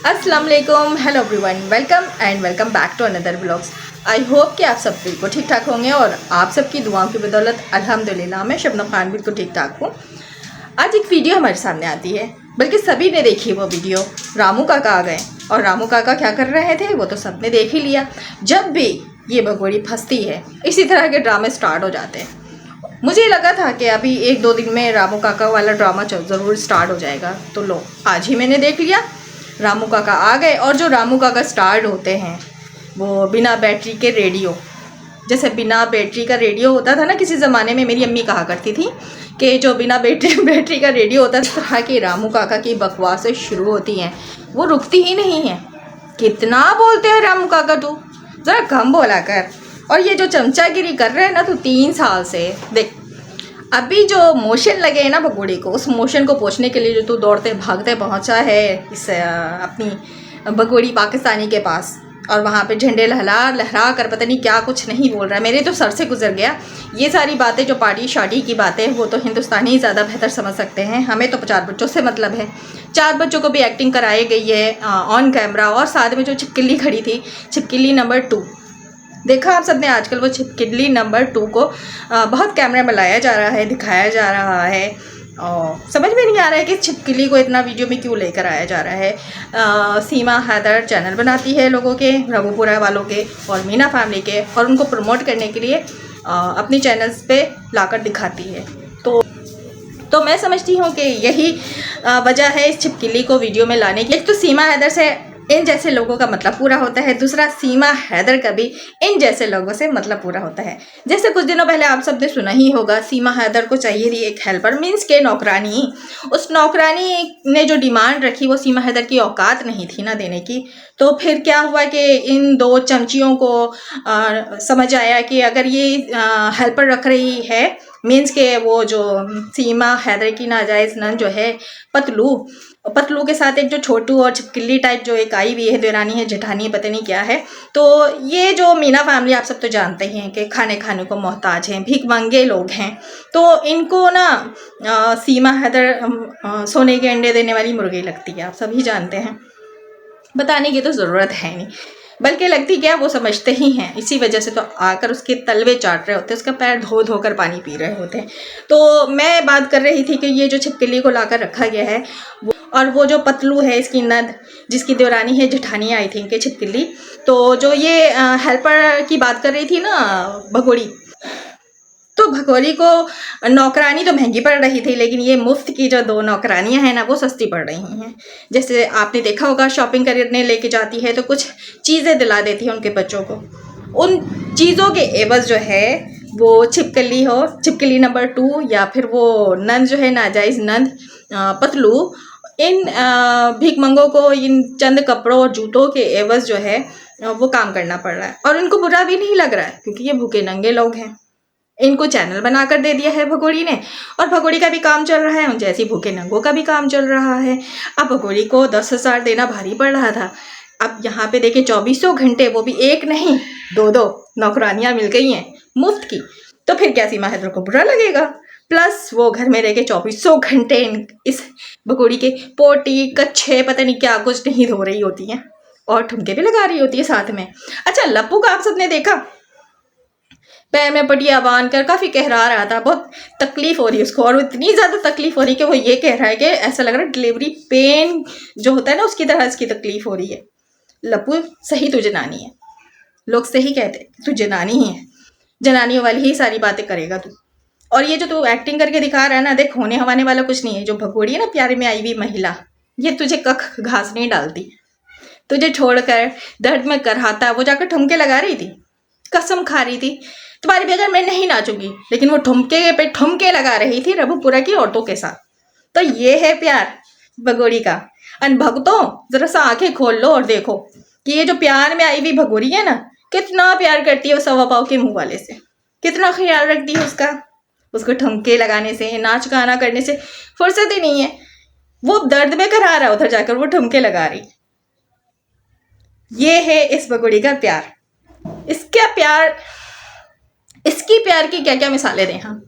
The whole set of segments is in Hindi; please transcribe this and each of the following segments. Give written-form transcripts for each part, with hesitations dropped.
अस्सलाम वालेकुम, hello everyone, welcome back to another vlogs. I hope कि आप सब बिल्कुल ठीक ठाक होंगे और आप सबकी दुआओं की बदौलत अल्हम्दुलिल्लाह मैं शबनम खान बिल्कुल ठीक ठाक हूँ। आज एक वीडियो हमारे सामने आती है, बल्कि सभी ने देखी वो वीडियो। रामू काका आ गए और रामू काका क्या कर रहे थे वो तो सबने देख ही लिया। जब भी ये भगोड़ी फंसती है इसी तरह के ड्रामे स्टार्ट हो जाते हैं। मुझे लगा था कि अभी 1-2 दिन में रामू काका वाला ड्रामा ज़रूर स्टार्ट हो जाएगा, तो लो आज ही मैंने देख लिया। रामू काका आ गए और जो रामू काका स्टार्ट होते हैं वो बिना बैटरी के रेडियो, जैसे बिना बैटरी का रेडियो होता था ना किसी ज़माने में, मेरी अम्मी कहा करती थी कि जो बिना बैटरी का रेडियो होता है, इस तरह की रामू काका की बकवासें शुरू होती हैं, वो रुकती ही नहीं है। कितना बोलते हैं रामू काका, तू ज़रा कम बोला कर। और ये जो चमचागिरी कर रहे हैं ना, तू 3 साल से देख, अभी जो मोशन लगे हैं ना भगोड़ी को, उस मोशन को पहुँचने के लिए जो तू दौड़ते भागते पहुँचा है इस अपनी भगोड़ी पाकिस्तानी के पास, और वहाँ पे झंडे लहरा कर पता नहीं क्या कुछ नहीं बोल रहा है, मेरे तो सर से गुजर गया। ये सारी बातें जो पार्टी शादी की बातें वो तो हिंदुस्तानी ही ज़्यादा बेहतर समझ सकते हैं, हमें तो 4 बच्चों से मतलब है। 4 बच्चों को भी एक्टिंग कराई गई है ऑन कैमरा, और साथ में जो छिपकली खड़ी थी, छिपकली नंबर 2, देखा आप सबने आजकल वो छिपकली नंबर 2 को बहुत कैमरा में लाया जा रहा है, दिखाया जा रहा है, और समझ में नहीं आ रहा है कि छिपकली को इतना वीडियो में क्यों लेकर आया जा रहा है। सीमा हैदर चैनल बनाती है लोगों के, रघुपुरा वालों के और मीना फैमिली के, और उनको प्रमोट करने के लिए अपनी चैनल्स पे लाकर दिखाती है। तो मैं समझती हूँ कि यही वजह है इस छिपकली को वीडियो में लाने की। एक तो सीमा हैदर से इन जैसे लोगों का मतलब पूरा होता है, दूसरा सीमा हैदर का भी इन जैसे लोगों से मतलब पूरा होता है। जैसे कुछ दिनों पहले आप सबने सुना ही होगा, सीमा हैदर को चाहिए थी एक हेल्पर, मीन्स के नौकरानी। उस नौकरानी ने जो डिमांड रखी वो सीमा हैदर की औकात नहीं थी ना देने की। तो फिर क्या हुआ कि इन 2 चमचियों को समझ आया कि अगर ये हेल्पर रख रही है, मीन्स के वो जो सीमा हैदर की नाजायज़ नन जो है पतलू के साथ एक जो छोटू और छिपकली टाइप जो एक आई हुई है, देरानी है जेठानी है पता नहीं क्या है, तो ये जो मीना फैमिली आप सब तो जानते ही हैं कि खाने को मोहताज हैं, भीख मांगे लोग हैं। तो इनको ना सीमा हैदर सोने के अंडे देने वाली मुर्गी लगती है, आप सभी जानते हैं, बताने की तो ज़रूरत है नहीं, बल्कि लगती क्या वो समझते ही हैं। इसी वजह से तो आकर उसके तलवे चाट रहे होते हैं, उसका पैर धो धो कर पानी पी रहे होते हैं। तो मैं बात कर रही थी कि ये जो छिपकली को लाकर रखा गया है और वो जो पतलू है इसकी नंद, जिसकी देवरानी है जेठानी आई थी इनके छिपकली, तो जो ये हेल्पर की बात कर रही थी ना भगोड़ी, तो भगोड़ी को नौकरानी तो महंगी पड़ रही थी, लेकिन ये मुफ्त की जो 2 नौकरानियां हैं ना वो सस्ती पड़ रही हैं। जैसे आपने देखा होगा, शॉपिंग करने लेके जाती है तो कुछ चीज़ें दिला देती है उनके बच्चों को, उन चीज़ों के एवज जो है वो छिपकली हो, छिपकली नंबर 2, या फिर वो नंद जो है नाजायज़ नंद पतलू, इन भीखमंगों को इन चंद कपड़ों और जूतों के एवज जो है वो काम करना पड़ रहा है। और इनको बुरा भी नहीं लग रहा है क्योंकि ये भूखे नंगे लोग हैं। इनको चैनल बनाकर दे दिया है भगोड़ी ने, और भगोड़ी का भी काम चल रहा है, उन जैसी भूखे नंगों का भी काम चल रहा है। अब भगोड़ी को 10,000 देना भारी पड़ रहा था, अब यहाँ पे देखे 2400 घंटे, वो भी एक नहीं 2-2 नौकरानियाँ मिल गई हैं मुफ्त की, तो फिर क्या सीमा हैदर को बुरा लगेगा। प्लस वो घर में रह के 2400 घंटे इस भगोड़ी के पोटी कच्छे पता नहीं क्या कुछ नहीं धो रही होती हैं, और ठुमके भी लगा रही होती है साथ में। अच्छा, लप्पू का आप सबने देखा, पैर में पटिया बांध कर काफ़ी कहरा रहा था, बहुत तकलीफ हो रही है उसको, और इतनी ज़्यादा तकलीफ हो रही है कि वो ये कह रहा है कि ऐसा लग रहा है डिलीवरी पेन जो होता है ना उसकी तरह इसकी तकलीफ हो रही है। लप्पू सही तू जनानी है, लोग सही कहते हैं तू जनानी ही है, जनानियों वाली ही सारी बातें करेगा तू। और ये जो तू एक्टिंग करके दिखा रहा है ना, देख होने हवाने वाला कुछ नहीं है। जो भगोड़ी है ना प्यारे में आई हुई महिला, ये तुझे कख घास नहीं डालती, तुझे छोड़कर दर्द में करहाता वो जाकर ठुमके लगा रही थी, कसम खा रही थी तुम्हारी बगैर मैं नहीं नाचूंगी, लेकिन वो ठुमके पे ठुमके लगा रही थी रघुपुरा की औरतों के साथ। तो ये है प्यार भगोड़ी का। अन भक्तों जरा सा आंखें खोल लो और देखो कि ये जो प्यार में आई हुई भगोड़ी है ना, कितना प्यार करती है वो 1.25 पाव के मुंह वाले से, कितना ख्याल रखती है उसका, उसको ठुमके लगाने से नाच गाना करने से फुर्सत ही नहीं है। वो दर्द में करा रहा उधर जाकर वो ठुमके लगा रही। ये है इस भगोड़ी का प्यार। इसकी प्यार की क्या क्या मिसालें दें हम।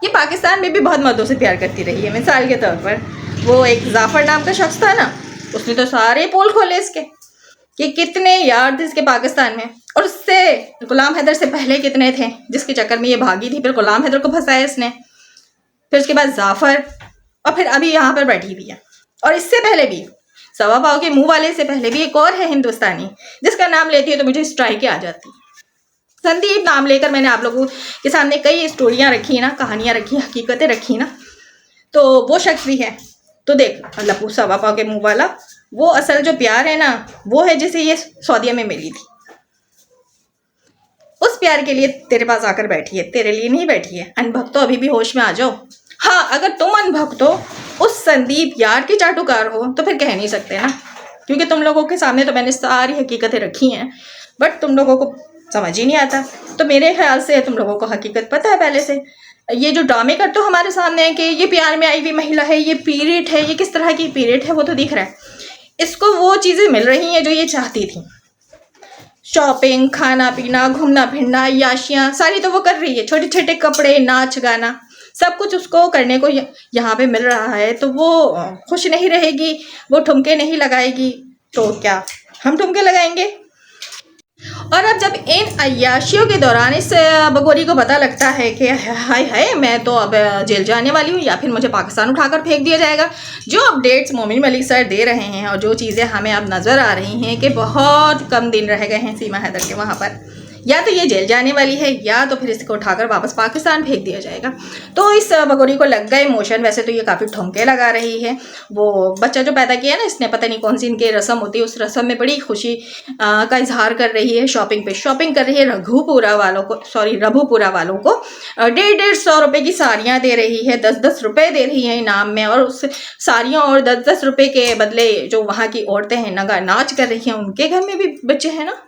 ये पाकिस्तान में भी बहुत मर्दों से प्यार करती रही है। मिसाल के तौर पर वो एक जाफ़र नाम का शख्स था ना, उसने तो सारे पोल खोले इसके कि कितने यार थे इसके पाकिस्तान में, और उससे गुलाम हैदर से पहले कितने थे जिसके चक्कर में ये भागी थी। फिर गुलाम हैदर को फंसाया इसने, फिर उसके बाद जाफर, और फिर अभी यहाँ पर बैठी हुई है। और इससे पहले भी सवा पाव के मुंह वाले से पहले भी एक और है हिंदुस्तानी, जिसका नाम लेती है तो मुझे स्ट्राइक आ जाती है। संदीप नाम लेकर मैंने आप लोगों के सामने कई स्टोरियां रखी ना, कहानियां रखी, हकीकतें रखी ना, तो वो शख्स भी है। तो देख लपू सवा पाव के मुंह वाला, वो असल जो प्यार है ना, वो है जिसे ये सऊदीया में मिली थी। उस प्यार के लिए तेरे पास आकर बैठी है, तेरे लिए नहीं बैठी है। अनभक्तो अभी भी होश में आ जाओ। हाँ, अगर तुम अनभक्तो उस संदीप यार की चाटुकार हो तो फिर कह नहीं सकते ना, क्योंकि तुम लोगों के सामने तो मैंने सारी हकीकतें रखी हैं, बट तुम लोगों को समझ ही नहीं आता। तो मेरे ख्याल से तुम लोगों को हकीकत पता है पहले से। ये जो ड्रामे करते हो हमारे सामने है कि ये प्यार में आई हुई महिला है, ये पीरियड है, ये किस तरह की पीरियड है, वो तो दिख रहा है। इसको वो चीज़ें मिल रही हैं जो ये चाहती थी। शॉपिंग, खाना पीना, घूमना फिरना, याशियाँ सारी तो वो कर रही है। छोटे छोटे कपड़े, नाच गाना, सब कुछ उसको करने को यहाँ पे मिल रहा है। तो वो खुश नहीं रहेगी, वो ठुमके नहीं लगाएगी, तो क्या हम ठुमके लगाएंगे? और अब जब इन अय्याशियों के दौरान इस बगोरी को पता लगता है कि हाय हाय मैं तो अब जेल जाने वाली हूँ या फिर मुझे पाकिस्तान उठाकर फेंक दिया जाएगा, जो अपडेट्स मोमिन मलिक सर दे रहे हैं और जो चीज़ें हमें अब नज़र आ रही हैं कि बहुत कम दिन रह गए हैं सीमा हैदर के वहाँ पर, या तो ये जेल जाने वाली है या तो फिर इसको उठाकर वापस पाकिस्तान फेंक दिया जाएगा। तो इस बगोरी को लग गए इमोशन। वैसे तो ये काफ़ी ठुमके लगा रही है। वो बच्चा जो पैदा किया ना इसने, पता नहीं कौन सी इनकी रस्म होती है, उस रस्म में बड़ी खुशी का इजहार कर रही है। शॉपिंग पे शॉपिंग कर रही है। रघुपुरा वालों को 150 रुपये की साड़ियाँ दे रही है, 10-10 रुपये दे रही है इनाम में। और उस साड़ियों और 10-10 रुपये के बदले जो वहाँ की औरतें हैं नगा नाच कर रही हैं। उनके घर में भी बच्चे हैं ना,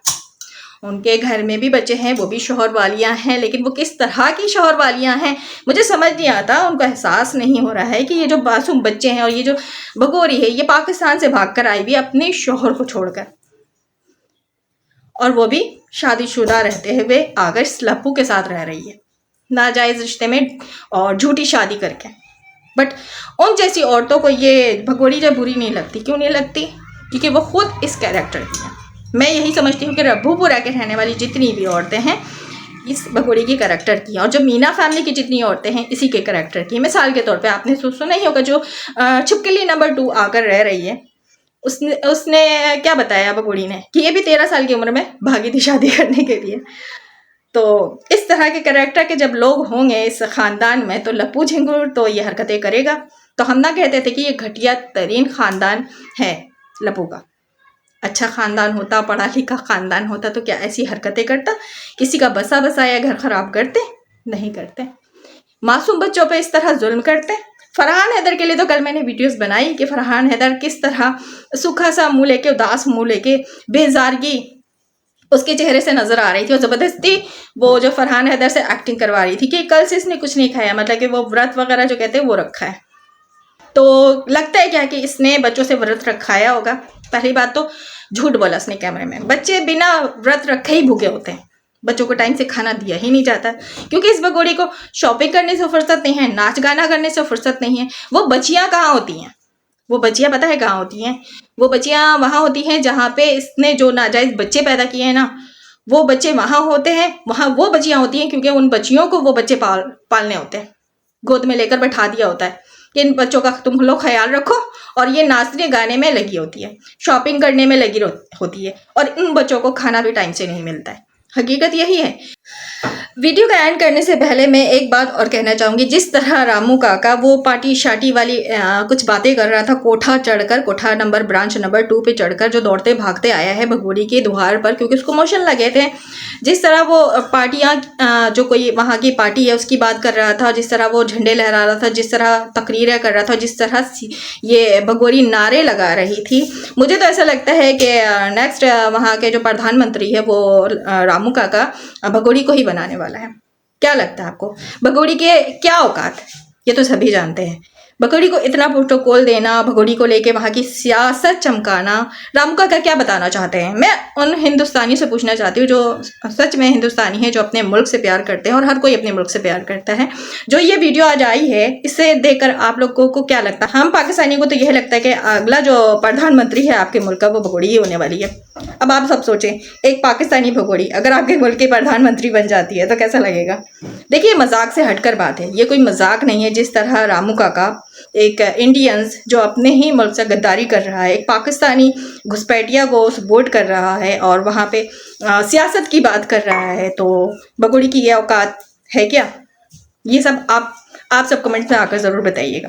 उनके घर में भी बच्चे हैं, वो भी शौहर वालियाँ हैं। लेकिन वो किस तरह की शौहर वालियाँ हैं मुझे समझ नहीं आता। उनको एहसास नहीं हो रहा है कि ये जो मासूम बच्चे हैं और ये जो बगोरी है ये पाकिस्तान से भागकर आई भी अपने शौहर को छोड़कर, और वो भी शादीशुदा रहते हुए आकर इस लप्पू के साथ रह रही है, नाजायज़ रिश्ते में और झूठी शादी करके। बट उन जैसी औरतों को ये भगोड़ी जब बुरी नहीं लगती। क्यों नहीं लगती? क्योंकि वो खुद इस कैरेक्टर की है। मैं यही समझती हूँ कि रब्बूपुरा के रहने वाली जितनी भी औरतें हैं इस भगोड़ी की कैरेक्टर की हैं, और जो मीना फैमिली की जितनी औरतें हैं इसी के कैरेक्टर की। मिसाल के तौर पे आपने सुना ही होगा जो छिपकली नंबर 2 आकर रह रही है, उसने क्या बताया भगोड़ी ने कि ये भी 13 साल की उम्र में भागी थी शादी करने के लिए। तो इस तरह के कैरेक्टर के जब लोग होंगे इस ख़ानदान में तो लप्पू झिंगुर तो ये हरकतें करेगा। तो हम ना कहते थे कि ये घटिया तरीन ख़ानदान है लप्पू का। अच्छा ख़ानदान होता, पढ़ा लिखा ख़ानदान होता तो क्या ऐसी हरकतें करता? किसी का बसा बसाया घर ख़राब करते? नहीं करते। मासूम बच्चों पे इस तरह जुल्म करते? फरहान हैदर के लिए तो कल मैंने वीडियोस बनाई कि फरहान हैदर किस तरह सूखा सा मुँह लेके, उदास मुँह लेके, बेजारगी उसके चेहरे से नज़र आ रही थी, और ज़बरदस्ती वो जो फरहान हैदर से एक्टिंग करवा रही थी कि कल से इसने कुछ नहीं खाया, मतलब कि वो व्रत वगैरह जो कहते हैं वो रखा है। तो लगता है क्या कि इसने बच्चों से व्रत रखाया होगा। पहली बात तो झूठ बोला उसने कैमरे में। बच्चे बिना व्रत रखे ही भूखे होते हैं, बच्चों को टाइम से खाना दिया ही नहीं जाता, क्योंकि इस बगोड़ी को शॉपिंग करने से फुर्सत नहीं है, नाच गाना करने से फुर्सत नहीं है। वो बच्चियाँ कहाँ होती हैं? वो बच्चियाँ पता है कहाँ होती हैं? वो बच्चियाँ वहाँ होती हैं जहाँ पे इसने जो नाजायज़ बच्चे पैदा किए हैं ना, वो बच्चे वहाँ होते हैं। वहाँ वो बच्चियाँ होती हैं क्योंकि उन बच्चियों को वो बच्चे पालने होते हैं, गोद में लेकर बैठा दिया होता है कि इन बच्चों का तुम लोग ख्याल रखो, और ये नाचने गाने में लगी होती है, शॉपिंग करने में लगी होती है, और इन बच्चों को खाना भी टाइम से नहीं मिलता है। हकीकत यही है। वीडियो का एंड करने से पहले मैं एक बात और कहना चाहूँगी। जिस तरह रामू काका वो पार्टी शाटी वाली कुछ बातें कर रहा था, कोठा नंबर ब्रांच नंबर 2 पे चढ़कर जो दौड़ते भागते आया है भगोड़ी के द्वार पर, क्योंकि उसको मोशन लगे थे। जिस तरह वो पार्टियाँ जो कोई वहाँ की पार्टी है उसकी बात कर रहा था, जिस तरह वो झंडे लहरा रहा था, जिस तरह तकरीरें कर रहा था, जिस तरह ये भगोड़ी नारे लगा रही थी, मुझे तो ऐसा लगता है कि नेक्स्ट वहाँ के जो प्रधानमंत्री है वो रामू काका भगोड़ी को ही बनाने वाला है। क्या लगता है आपको? भगोड़ी के क्या औकात है ये तो सभी जानते हैं। भगोड़ी को इतना प्रोटोकॉल देना, भगोड़ी को लेके वहाँ की सियासत चमकाना, रामू काका क्या बताना चाहते हैं? मैं उन हिंदुस्तानी से पूछना चाहती हूँ जो सच में हिंदुस्तानी है, जो अपने मुल्क से प्यार करते हैं, और हर कोई अपने मुल्क से प्यार करता है। जो ये वीडियो आज आई है, इससे देखकर आप लोगों को क्या लगता है? हम पाकिस्तानी को तो यह लगता है कि अगला जो प्रधानमंत्री है आपके मुल्क का, वो भगोड़ी ही होने वाली है। अब आप सब सोचें, एक पाकिस्तानी भगोड़ी अगर आपके मुल्क की प्रधानमंत्री बन जाती है तो कैसा लगेगा? देखिए, मजाक से हटकर बात है, ये कोई मजाक नहीं है। जिस तरह रामू काका एक इंडियंस जो अपने ही मुल्क से गद्दारी कर रहा है, एक पाकिस्तानी घुसपैठिया को सपोर्ट कर रहा है और वहाँ पे सियासत की बात कर रहा है, तो भगोड़ी की ये औकात है क्या? ये सब आप सब कमेंट्स में आकर ज़रूर बताइएगा।